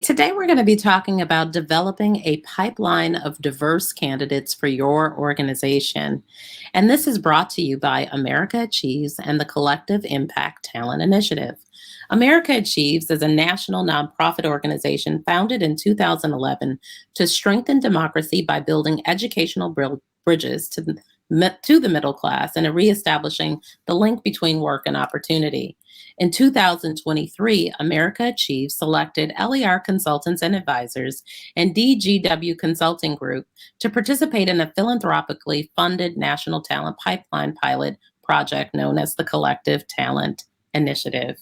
Today, we're going to be talking about developing a pipeline of diverse candidates for your organization. And this is brought to you by America Achieves and the Collective Impact Talent Initiative. America Achieves is a national nonprofit organization founded in 2011 to strengthen democracy by building educational bridges to the middle class and reestablishing the link between work and opportunity. In 2023, America Achieves selected LER Consultants and Advisors and DGW Consulting Group to participate in a philanthropically funded national talent pipeline pilot project known as the Collective Talent Initiative.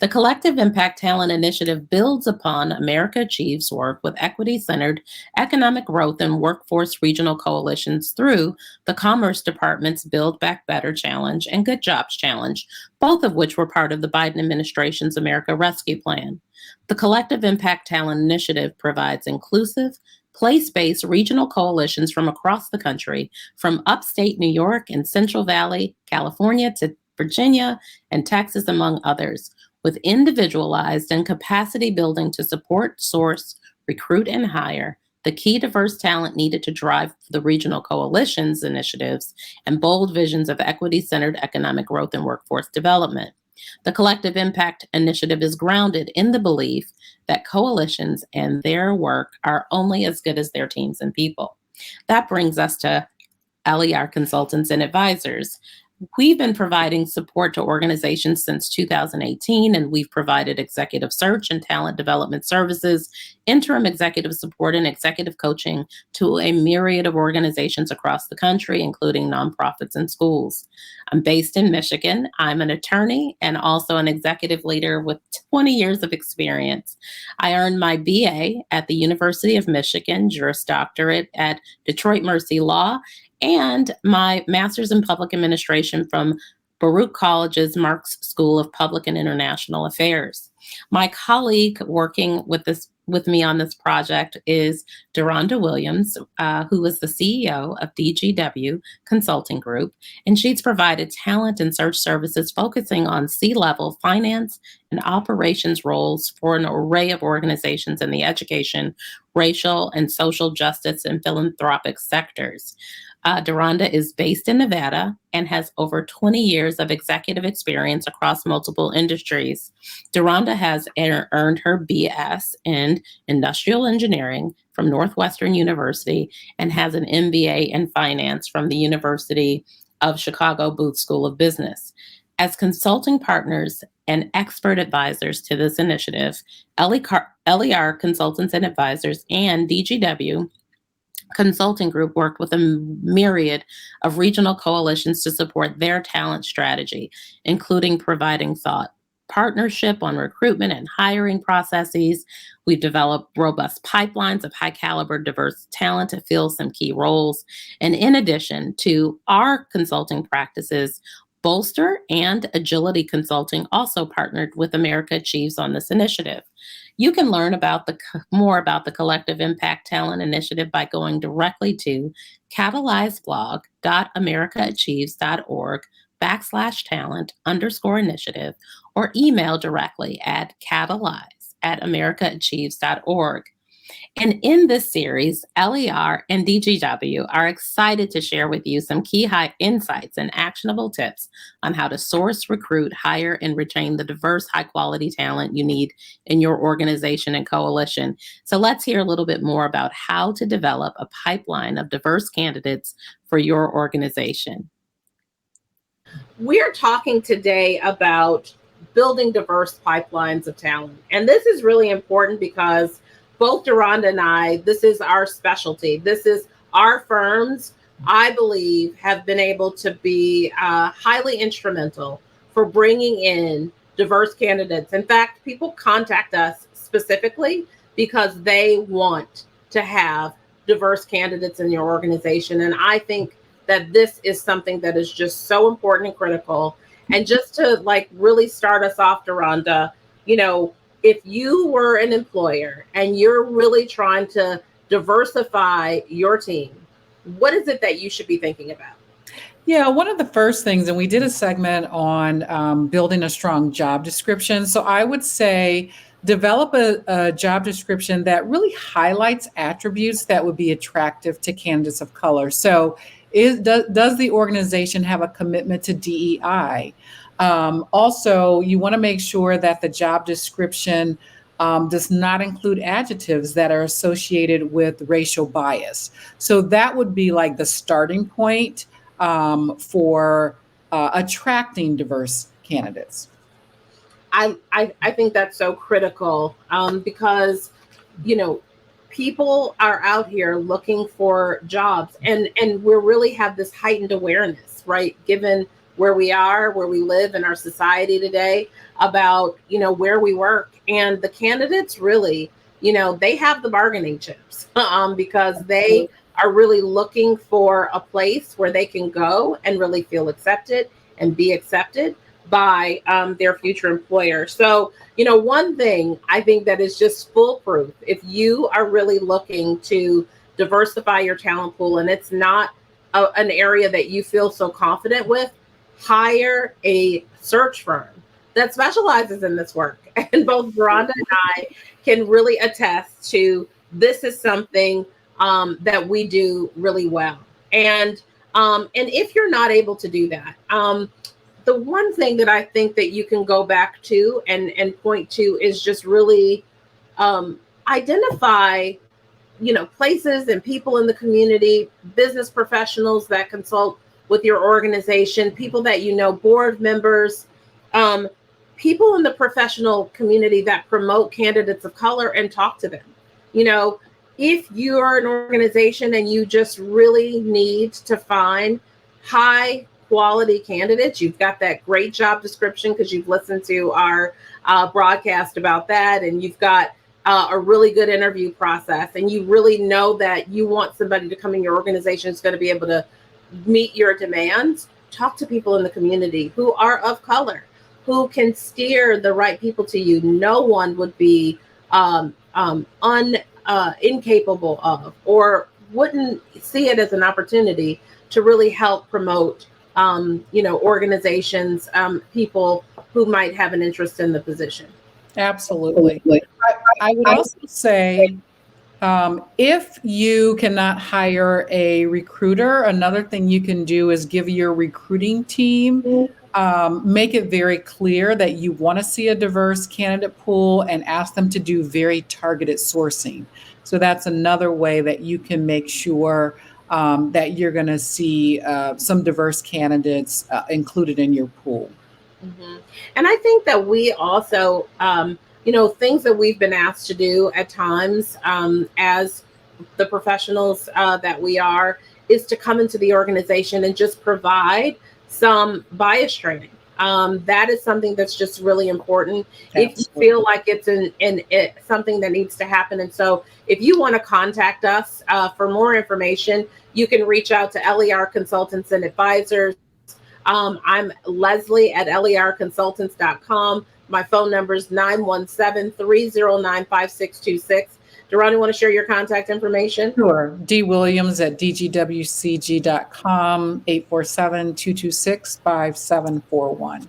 The Collective Impact Talent Initiative builds upon America Achieves' work with equity-centered economic growth and workforce regional coalitions through the Commerce Department's Build Back Better Challenge and Good Jobs Challenge, both of which were part of the Biden administration's America Rescue Plan. The Collective Impact Talent Initiative provides inclusive, place-based regional coalitions from across the country, from upstate New York and Central Valley, California to Virginia and Texas, among others, with individualized and capacity building to support, source, recruit, and hire the key diverse talent needed to drive the regional coalitions initiatives and bold visions of equity-centered economic growth and workforce development. The Collective Impact Initiative is grounded in the belief that coalitions and their work are only as good as their teams and people. That brings us to LER Consultants and Advisors. We've been providing support to organizations since 2018, and we've provided executive search and talent development services, interim executive support, and executive coaching to a myriad of organizations across the country, including nonprofits and schools. I'm based in Michigan. I'm an attorney and also an executive leader with 20 years of experience. I earned my BA at the University of Michigan, Juris Doctorate at Detroit Mercy Law, and my master's in public administration from Baruch College's Marx School of Public and International Affairs. My colleague working with me on this project is Deronda Williams, who is the CEO of DGW Consulting Group, and she's provided talent and search services focusing on C-level finance and operations roles for an array of organizations in the education, racial, and social justice and philanthropic sectors. Deronda is based in Nevada and has over 20 years of executive experience across multiple industries. Deronda has earned her BS in industrial engineering from Northwestern University and has an MBA in finance from the University of Chicago Booth School of Business. As consulting partners and expert advisors to this initiative, LER Consultants and Advisors and DGW Consulting Group worked with a myriad of regional coalitions to support their talent strategy, including providing thought partnership on recruitment and hiring processes. We've developed robust pipelines of high caliber, diverse talent to fill some key roles. And in addition to our consulting practices, Bolster and Agility Consulting also partnered with America Achieves on this initiative. You can learn more about the Collective Impact Talent Initiative by going directly to catalyzeblog.americaachieves.org/talent_initiative or email directly at catalyze@americaachieves.org. And in this series, LER and DGW are excited to share with you some key insights and actionable tips on how to source, recruit, hire, and retain the diverse, high-quality talent you need in your organization and coalition. So let's hear a little bit more about how to develop a pipeline of diverse candidates for your organization. We're talking today about building diverse pipelines of talent. And this is really important because both Deronda and I, this is our specialty. This is our firms, I believe, have been able to be highly instrumental for bringing in diverse candidates. In fact, people contact us specifically because they want to have diverse candidates in your organization. And I think that this is something that is just so important and critical. And just to really start us off, Deronda, if you were an employer and you're really trying to diversify your team, what is it that you should be thinking about? Yeah, one of the first things, and we did a segment on building a strong job description. So I would say develop a job description that really highlights attributes that would be attractive to candidates of color. So, does the organization have a commitment to DEI? Also, you want to make sure that the job description does not include adjectives that are associated with racial bias. So that would be like the starting point for attracting diverse candidates. I think that's so critical because, you know, people are out here looking for jobs, and we really have this heightened awareness, right? Given where we are, where we live in our society today, about, you know, where we work, and the candidates really, you know, they have the bargaining chips because they are really looking for a place where they can go and really feel accepted and be accepted by their future employer. So, you know, one thing I think that is just foolproof, if you are really looking to diversify your talent pool and it's not an area that you feel so confident with, hire a search firm that specializes in this work. And both Veranda and I can really attest to this is something that we do really well. And if you're not able to do that, the one thing that I think that you can go back to and point to is just really identify, you know, places and people in the community, business professionals that consult with your organization, people that you know, board members, um, people in the professional community that promote candidates of color, and talk to them. You know, if you're an organization and you just really need to find high quality candidates, you've got that great job description because you've listened to our broadcast about that, and you've got a really good interview process, and you really know that you want somebody to come in your organization who's going to be able to meet your demands. Talk to people in the community who are of color, who can steer the right people to you. No one would be incapable of, or wouldn't see it as an opportunity to really help promote, you know, organizations, people who might have an interest in the position. Absolutely. I would also say if you cannot hire a recruiter, another thing you can do is give your recruiting team, make it very clear that you want to see a diverse candidate pool and ask them to do very targeted sourcing. So that's another way that you can make sure that you're going to see some diverse candidates included in your pool. Mhm. And I think that we also, you know, things that we've been asked to do at times as the professionals that we are, is to come into the organization and just provide some bias training. That is something that's just really important if you Absolutely. feel like it's something that needs to happen. And so, if you want to contact us for more information, you can reach out to LER Consultants and Advisors. I'm Leslie at lerconsultants.com. My phone number is 917-309-5626. Durrani, you want to share your contact information? Sure. D. Williams at dgwcg.com, 847-226-5741.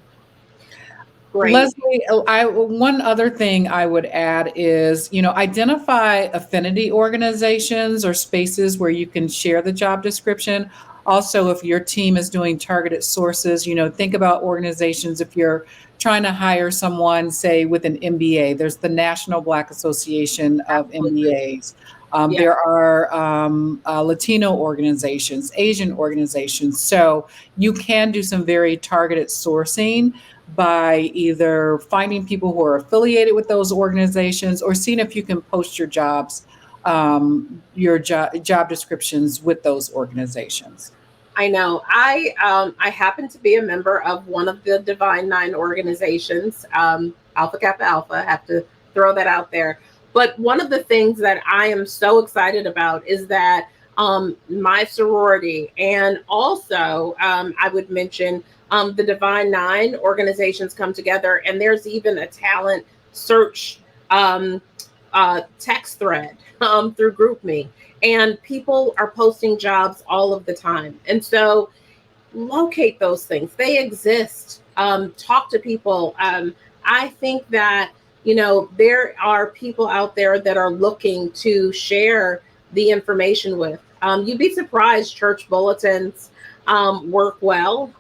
Great. Leslie, one other thing I would add is, identify affinity organizations or spaces where you can share the job description. Also, if your team is doing targeted sources, think about organizations. If you're trying to hire someone, say with an MBA, there's the National Black Association of Absolutely. MBAs. Yeah. There are Latino organizations, Asian organizations. So you can do some very targeted sourcing by either finding people who are affiliated with those organizations or seeing if you can post your job descriptions with those organizations. I know. I happen to be a member of one of the Divine Nine organizations, Alpha Kappa Alpha. I have to throw that out there. But one of the things that I am so excited about is that my sorority, and also I would mention the Divine Nine organizations come together, and there's even a talent search text thread through GroupMe, and people are posting jobs all of the time. And so locate those things. They exist. Talk to people. I think that, there are people out there that are looking to share the information with. You'd be surprised, church bulletins work well.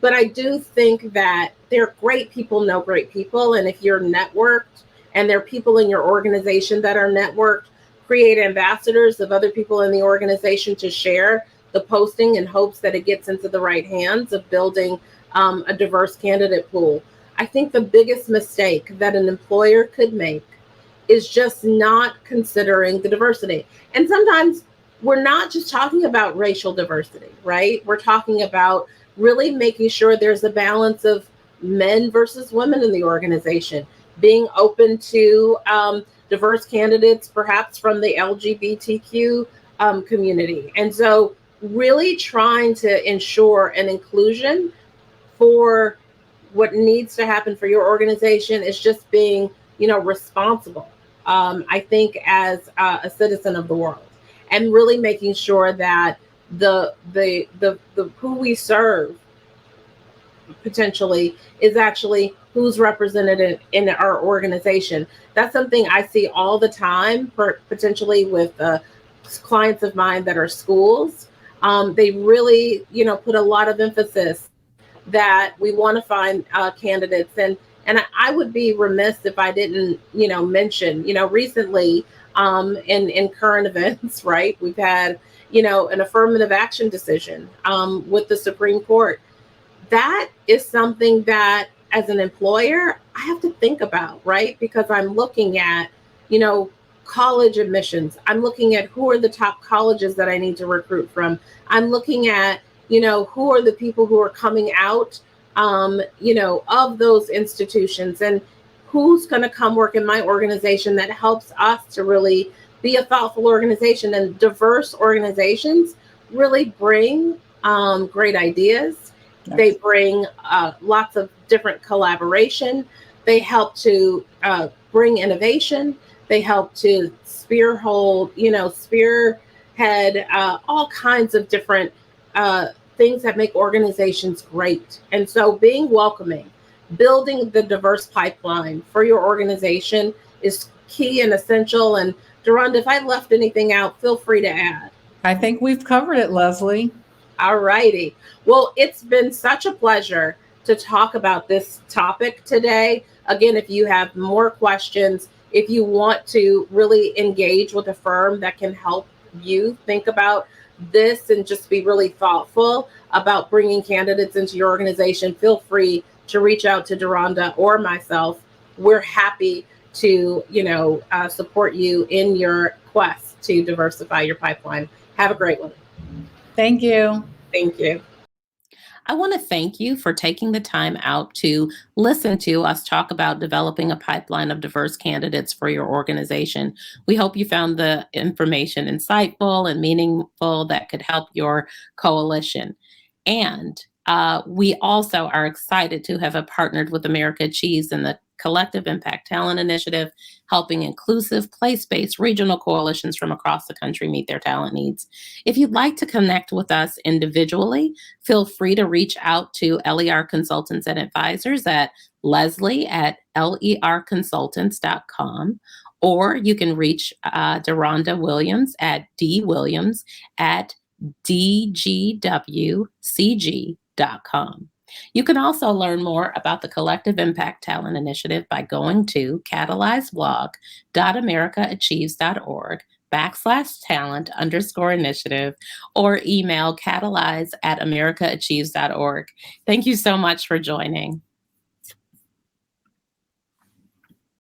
But I do think that they're great people know great people. And if you're networked and there are people in your organization that are networked, create ambassadors of other people in the organization to share the posting in hopes that it gets into the right hands of building a diverse candidate pool. I think the biggest mistake that an employer could make is just not considering the diversity. And sometimes we're not just talking about racial diversity, right? We're talking about really making sure there's a balance of men versus women in the organization, being open to diverse candidates, perhaps from the LGBTQ community. And so, really trying to ensure an inclusion for what needs to happen for your organization is just being, responsible. I think as a citizen of the world, and really making sure that the who we serve potentially is actually who's represented in our organization. That's something I see all the time, potentially with clients of mine that are schools. They really, put a lot of emphasis that we want to find candidates, and I would be remiss if I didn't, mention, recently in current events, right? We've had, an affirmative action decision with the Supreme Court. That is something that, as an employer, I have to think about, right? Because I'm looking at, you know, college admissions. I'm looking at who are the top colleges that I need to recruit from. I'm looking at, who are the people who are coming out, of those institutions, and who's going to come work in my organization that helps us to really be a thoughtful organization. And diverse organizations really bring great ideas. Yes. They bring lots of different collaboration. They help to bring innovation. They help to spearhead all kinds of different things that make organizations great. And so being welcoming, building the diverse pipeline for your organization is key and essential. And Deronda, if I left anything out, feel free to add. I think we've covered it, Leslie. All righty. Well, it's been such a pleasure to talk about this topic today. Again, if you have more questions, if you want to really engage with a firm that can help you think about this and just be really thoughtful about bringing candidates into your organization, feel free to reach out to Deronda or myself. We're happy to, support you in your quest to diversify your pipeline. Have a great one. Thank you. Thank you. I want to thank you for taking the time out to listen to us talk about developing a pipeline of diverse candidates for your organization. We hope you found the information insightful and meaningful that could help your coalition. And we also are excited to have partnered with America Cheese and the Collective Impact Talent Initiative, helping inclusive, place-based regional coalitions from across the country meet their talent needs. If you'd like to connect with us individually, feel free to reach out to LER Consultants and Advisors at leslie@lerconsultants.com, or you can reach Deronda Williams at dwilliams@dgwcg.com. You can also learn more about the Collective Impact Talent Initiative by going to catalyzeblog.americaachieves.org/talent_initiative or email catalyze@americaachieves.org. Thank you so much for joining.